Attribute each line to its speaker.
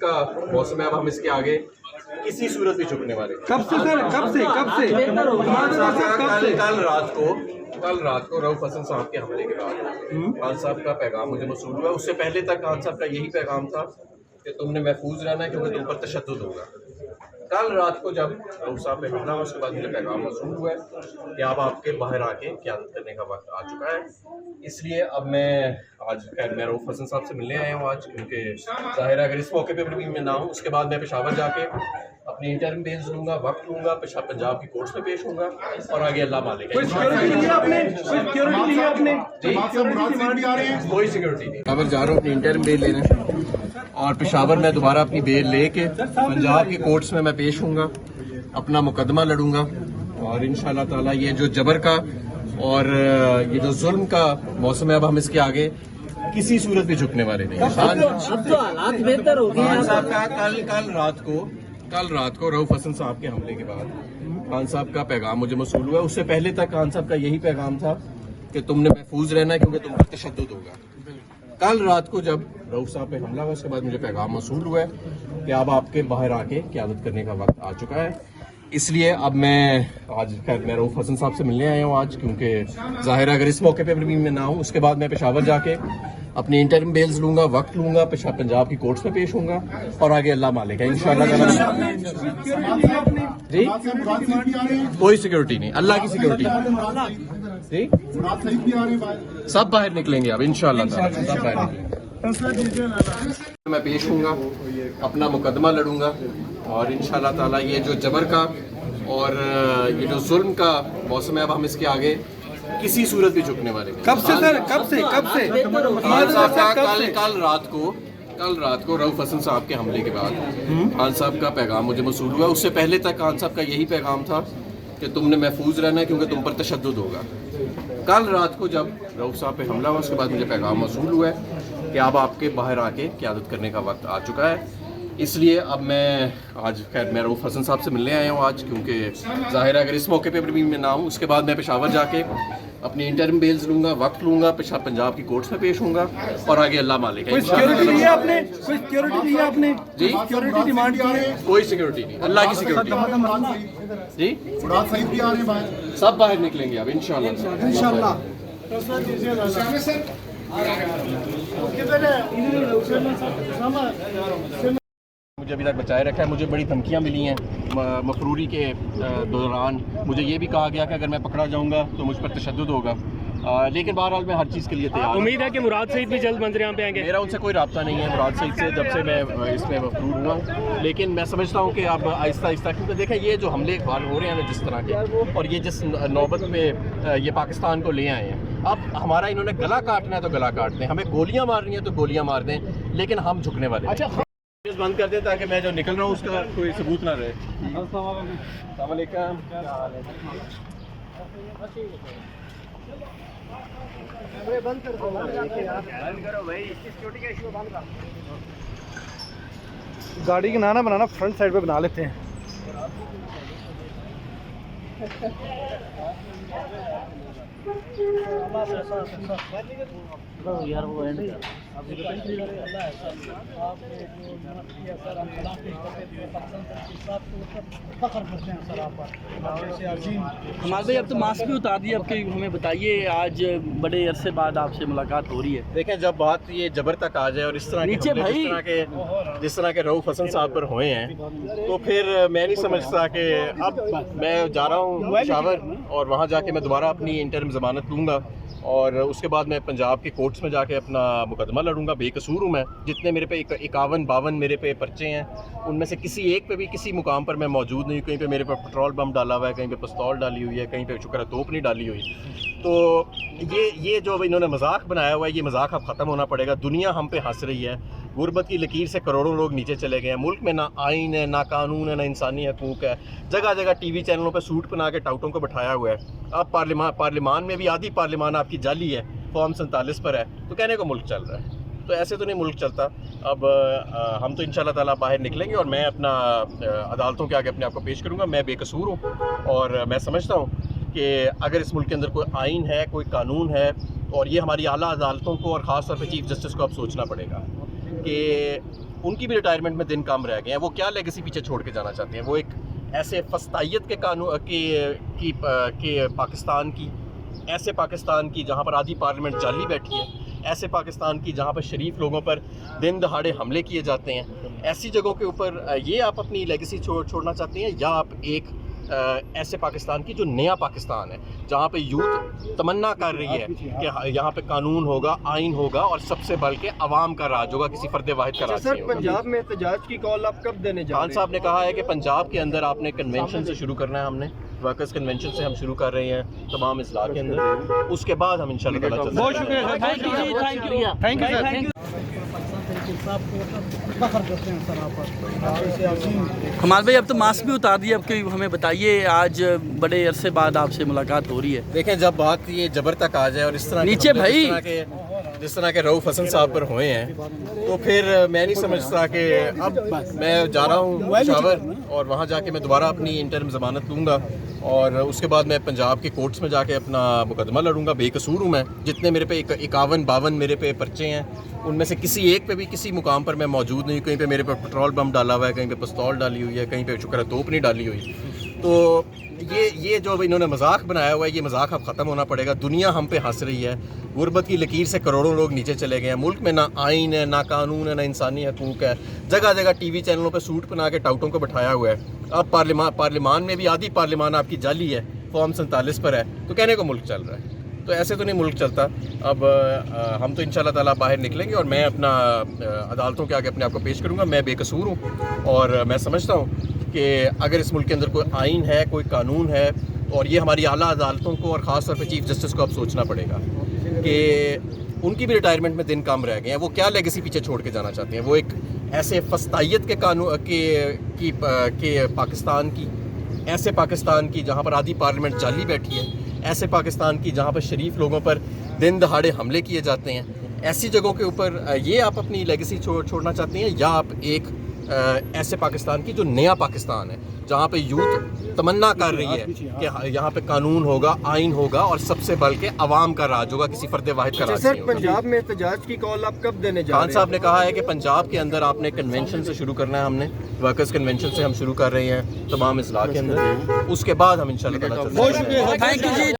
Speaker 1: का मौसम है, अब हम इसके आगे किसी सूरत भी झुकने वाले नहीं।
Speaker 2: कब से सर, कब से
Speaker 1: कल रात को रऊफ हसन साहब के हमले के बाद खान साहब का पैगाम मुझे मौसूल हुआ। उससे पहले तक खान साहब का यही पैगाम था कि तुमने महफूज रहना है क्योंकि तुम पर तशद्दुद होगा। कल रात को जब रऊफ साहब पे हमला हुआ उसके बाद मुझे पैगाम मौसूल हुआ है कि अब आपके बाहर आके क़यादत करने का वक्त आ चुका है। इसलिए अब मैं आज खैर मैं रऊफ हसन साहब से मिलने आया हूँ आज, क्योंकि ज़ाहिर है अगर इस मौके पर भी मैं ना हूँ उसके बाद मैं पेशावर जाके अपनी इंटरम बेल्स लूँगा, वक्त लूँगा, पंजाब की कोर्ट्स में पेश होऊंगा और आगे अल्लाह मालिक है। कोई सिक्योरिटी नहीं। पेशावर जा रहा हूँ अपनी इंटरम बेल लेने और पेशावर में दोबारा अपनी बेल लेके पंजाब की कोर्ट्स में मैं पेश होऊंगा, अपना मुकदमा लड़ूंगा और इंशाअल्लाह ताला ये जो जबर का और ये जो जुल्म का मौसम है अब हम इसके आगे किसी सूरत भी झुकने वाले नहीं।
Speaker 3: अब तो हालात बेहतर हो गए।
Speaker 1: खान साहब का कल रात को रऊफ हसन साहब के हमले के बाद खान साहब का पैगाम मुझे मौसूल हुआ। उससे पहले तक खान साहब का यही पैगाम था कि तुमने महफूज रहना है क्योंकि तुम पर तशद्दुद होगा। कल रात को जब रऊफ साहब पे हमला हुआ उसके बाद मुझे पैगाम मौसूल हुआ है कि अब आपके बाहर आके क़यादत करने का वक्त आ चुका है। इसलिए अब मैं आज खैर मैं रऊफ हसन साहब से मिलने आया हूँ आज, क्योंकि ज़ाहिर है अगर इस मौके पर भी मैं ना हूँ उसके बाद मैं पेशावर जाके अपनी इंटरम बेल्स लूँगा, वक्त लूँगा, पंजाब की कोर्ट्स में पेश होऊंगा और आगे अल्लाह मालिक है इंशाअल्लाह। जी कोई सिक्योरिटी नहीं, अल्लाह की सिक्योरिटी जी। सब बाहर निकलेंगे अब इंशाअल्लाह, सब बाहर निकलेंगे। मैं पेश होऊंगा, अपना मुकदमा लड़ूंगा और इंशाअल्लाह ताला ये जो जबर का और ये जो जुल्म का मौसम है अब हम इसके आगे किसी सूरत भी झुकने वाले नहीं।
Speaker 2: कब से सर, कब से
Speaker 1: खान साहब का कल रात को रऊफ हसन साहब के हमले के बाद खान साहब का पैगाम मुझे मौसूल हुआ। उससे पहले तक खान साहब का यही पैगाम था कि तुमने महफूज रहना है क्योंकि तुम पर तशद्दुद होगा। कल रात को जब रऊफ साहब पे हमला हुआ उसके बाद मुझे पैगाम मौसूल हुआ है कि अब आपके बाहर आके क़यादत करने का वक्त आ चुका है। इसलिए अब मैं आज खैर मैं रऊफ हसन साहब से मिलने आया हूँ आज, क्योंकि ज़ाहिर है अगर इस मौके पर भी मैं ना हूँ उसके बाद मैं पेशावर जाके अपनी इंटरम बेल्स लूँगा, वक्त लूँगा, पंजाब की कोर्ट्स में पेश होऊंगा और आगे अल्लाह मालिक है। जी कोई सिक्योरिटी नहीं, अल्लाह की सिक्योरिटी जी। सब बाहर निकलेंगे अब इंशाअल्लाह। मुझे अभी तक बचाए रखा है। मुझे बड़ी धमकियां मिली हैं मफरूरी के दौरान। मुझे ये भी कहा गया कि अगर मैं पकड़ा जाऊंगा तो मुझ पर तशद्दुद होगा, लेकिन बहरहाल मैं हर चीज़ के लिए तैयार हूं।
Speaker 4: उम्मीद है कि मुराद सईद भी जल्द मंजर पे आएंगे।
Speaker 1: मेरा उनसे कोई रब्ता नहीं है मुराद सईद से, जब से मैं इसमें मफरूर हुआ हूँ। लेकिन मैं समझता हूँ कि अब आहिस्ता आहिस्ता, क्योंकि देखें ये जो हमले हो रहे हैं जिस तरह के और ये जिस नौबत पे ये पाकिस्तान को ले आए हैं, अब हमारा इन्होंने गला काटना है तो गला काट दें, हमें गोलियाँ मारनी है तो गोलियाँ मार दें, लेकिन हम झुकने वाले। अच्छा बंद कर दें ताकि मैं जो निकल रहा हूँ उसका कोई सबूत ना रहे। अस्सलाम वालेकुम। बंद करो भाई, सिक्योरिटी का इशू बंद कर।
Speaker 2: गाड़ी के नाना बनाना फ्रंट साइड पे बना लेते हैं।
Speaker 3: यार वो एंड हमारे भाई अब तो मास्क भी उतार दिए आपके। हमें बताइए आज बड़े अरसे बाद आपसे मुलाकात हो रही है।
Speaker 1: देखें जब बात ये जबर तक आ जाए और इस तरह
Speaker 3: नीचे
Speaker 1: के जिस तरह के रऊफ हसन साहब पर हुए हैं तो फिर मैं नहीं समझता कि अब मैं जा रहा हूँ पेशावर और वहाँ जाके मैं दोबारा अपनी इंटरम ज़मानत लूँगा और उसके बाद मैं पंजाब के कोर्ट्स में जाके अपना मुकदमा लड़ूंगा। बेकसूर हूँ मैं, जितने मेरे पे 51-52 मेरे पे पर्चे हैं उनमें से किसी एक पे भी किसी मुकाम पर मैं मौजूद नहीं हूँ। कहीं पे मेरे पे पेट्रोल बम डाला हुआ है, कहीं पे पिस्तौल डाली हुई है, कहीं पे शुक्र है तोप नहीं डाली हुई। तो ये जो इन्होंने मजाक बनाया हुआ है ये मजाक अब ख़त्म होना पड़ेगा। दुनिया हम पे हंस रही है, गुर्बत की लकीर से करोड़ों लोग नीचे चले गए हैं। मुल्क में ना आइन है, ना कानून है, ना इंसानी हकूक़ है। जगह जगह टीवी चैनलों पे सूट बना के टाउटों को बैठाया हुआ है। अब पार्लियामान में भी आधी पार्लियामान आपकी जाली है, फॉर्म 47 पर है, तो कहने को मुल्क चल रहा है। तो ऐसे तो नहीं मुल्क चलता। अब हम तो इंशाल्लाह ताला बाहर निकलेंगे और मैं अपना अदालतों के आगे अपने आप को पेश करूँगा। मैं बेकसूर हूँ और मैं समझता हूँ कि अगर इस मुल्क के अंदर कोई आइन है, कोई कानून है, और ये हमारी आला अदालतों को और ख़ास तौर पर चीफ जस्टिस को अब सोचना पड़ेगा कि उनकी भी रिटायरमेंट में दिन कम रह गए हैं। वो क्या लेगेसी पीछे छोड़ के जाना चाहते हैं? वो एक ऐसे फस्तायत के कानून के पाकिस्तान की, ऐसे पाकिस्तान की जहाँ पर आधी पार्लियामेंट जाली बैठी है, ऐसे पाकिस्तान की जहाँ पर शरीफ लोगों पर दिन दहाड़े हमले किए जाते हैं, ऐसी जगहों के ऊपर ये आप अपनी लेगेसी छोड़ना चाहते हैं, या आप एक ऐसे पाकिस्तान की जो नया पाकिस्तान है, जहाँ पे यूथ तमन्ना कर रही है कि यहाँ पे कानून होगा, आइन होगा और सबसे बढ़ के अवाम का राज होगा, किसी फर्द वाहिद का राज नहीं होगा।
Speaker 2: पंजाब में एहतजाज की कॉल आप कब देने जा
Speaker 1: खान साहब ने कहा है कि पंजाब के अंदर आपने कन्वेंशन से शुरू करना है, हमने वर्कर्स कन्वेंशन से हम शुरू कर रहे हैं तमाम इजलास के अंदर, उसके बाद हम इंशाल्लाह ताला चलते हैं।
Speaker 2: बहुत शुक्रिया सर,
Speaker 3: थैंक यू जी, thank you
Speaker 2: thank you sir.
Speaker 3: कमाल भाई, अब तो मास्क भी उतार दिया, अब कि हमें बताइए, आज बड़े अरसे बाद आपसे मुलाकात हो रही है।
Speaker 1: देखें, जब बात ये जबर तक आ जाए और इस तरह
Speaker 3: नीचे भाई
Speaker 1: जिस तरह के रऊफ हसन साहब पर हुए हैं, तो फिर मैं नहीं समझता कि अब मैं जा रहा हूँ पेशावर और वहाँ जाके मैं दोबारा अपनी इंटरिम ज़मानत लूँगा और उसके बाद मैं पंजाब के कोर्ट्स में जाके अपना मुकदमा लड़ूंगा। बेकसूर हूँ मैं, जितने मेरे पे 51-52 मेरे पे पर्चे हैं, उनमें से किसी एक पे भी किसी मुकाम पर मैं मौजूद नहीं। कहीं पे मेरे पे पेट्रोल बम डाला हुआ है, कहीं पे पिस्तौल डाली हुई है, कहीं पे शुक्र है तोप नहीं डाली हुई। तो ये जो इन्होंने मजाक बनाया हुआ है, ये मजाक अब ख़त्म होना पड़ेगा। दुनिया हम पे हंस रही है, गुरबत की लकीर से करोड़ों लोग नीचे चले गए हैं। मुल्क में ना आइन है, ना कानून है, ना इंसानी हकूक़ है। जगह जगह टीवी चैनलों पे सूट बना के टाउटों को बैठाया हुआ है। अब पार्लियामान में भी आधी पार्लियामान आपकी जाली है, फॉर्म 47 पर है, तो कहने को मुल्क चल रहा है। तो ऐसे तो नहीं मुल्क चलता। अब हम तो इंशाल्लाह ताला बाहर निकलेंगे और मैं अपना अदालतों के आगे अपने आप को पेश करूँगा। मैं बेकसूर हूँ और मैं समझता हूँ कि अगर इस मुल्क के अंदर कोई आइन है, कोई कानून है, और ये हमारी आला अदालतों को और ख़ास तौर पर चीफ जस्टिस को अब सोचना पड़ेगा कि उनकी भी रिटायरमेंट में दिन कम रह गए हैं। वो क्या लेगेसी पीछे छोड़ के जाना चाहते हैं? वो एक ऐसे फस्तायत के कानून के पाकिस्तान की, ऐसे पाकिस्तान की जहाँ पर आधी पार्लियामेंट जाली बैठी है, ऐसे पाकिस्तान की जहाँ पर शरीफ लोगों पर दिन दहाड़े हमले किए जाते हैं, ऐसी जगहों के ऊपर ये आप अपनी लेगेसी छोड़ना चाहते हैं, या आप एक ऐसे पाकिस्तान की जो नया पाकिस्तान है, जहाँ पे यूथ तमन्ना कर रही है कि यहाँ पे कानून होगा, आइन होगा और सबसे बढ़ के अवाम का राज होगा, किसी फर्द वाहिद का राज नहीं होगा।
Speaker 2: पंजाब में एहतजाज की कॉल आप कब देने जा
Speaker 1: खान साहब ने कहा है कि पंजाब के अंदर आपने कन्वेंशन से शुरू करना है, हमने वर्कर्स कन्वेंशन से हम शुरू कर रहे हैं तमाम इजलास के अंदर, उसके बाद हम इंशाल्लाह ताला चलते हैं।
Speaker 3: Thank you ji.